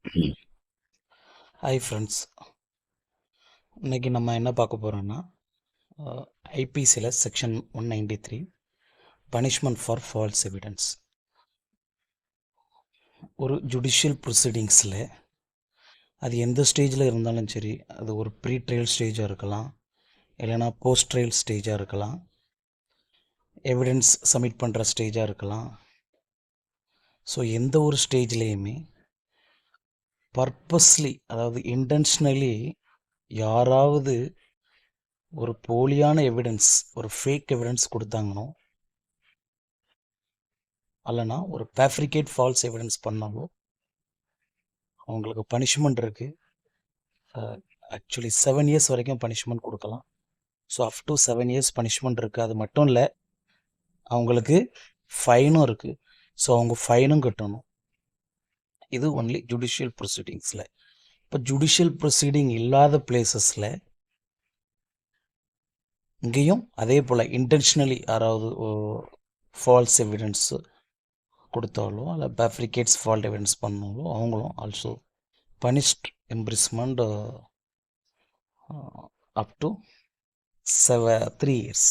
Hi friends, இன்றைக்கி நம்ம என்ன பார்க்க போகிறோன்னா ஐபிசியில் section 193 punishment for false evidence. ஒரு ஜுடிஷியல் ப்ரொசீடிங்ஸில் அது எந்த ஸ்டேஜில் இருந்தாலும் சரி, அது ஒரு ப்ரீ ட்ரையல் ஸ்டேஜாக இருக்கலாம், இல்லைனா போஸ்ட் ட்ரையல் ஸ்டேஜாக இருக்கலாம், எவிடன்ஸ் சப்மிட் பண்ணுற ஸ்டேஜாக இருக்கலாம். ஸோ எந்த ஒரு ஸ்டேஜ்லேயுமே பர்பஸ்லி, அதாவது இன்டென்ஷ்னலி யாராவது ஒரு போலியான எவிடன்ஸ், ஒரு ஃபேக் எவிடன்ஸ் கொடுத்தாங்கனோ, அல்லனா ஒரு ஃபேப்ரிகேட் ஃபால்ஸ் எவிடன்ஸ் பண்ணாலோ அவங்களுக்கு பனிஷ்மெண்ட் இருக்குது. ஆக்சுவலி 7 இயர்ஸ் வரைக்கும் பனிஷ்மெண்ட் கொடுக்கலாம். So up to 7 years punishment இருக்குது. அது மட்டும் இல்லை, அவங்களுக்கு ஃபைனும் இருக்குது. ஸோ அவங்க ஃபைனும் கட்டணும். இது ஒன்லி ஜுடிஷியல் ப்ரொசீடிங்ஸில். இப்போ ஜுடிஷியல் ப்ரொசீடிங் இல்லாத பிளேசஸில் இங்கேயும் அதே போல் இன்டென்ஷனலி யாராவது ஃபால்ஸ் எவிடன்ஸு கொடுத்தாலோ அல்ல ஃபேப்ரிகேட்ஸ் ஃபால்ட் எவிடன்ஸ் பண்ணாலோ அவங்களும் also punished imprisonment up to 3 years.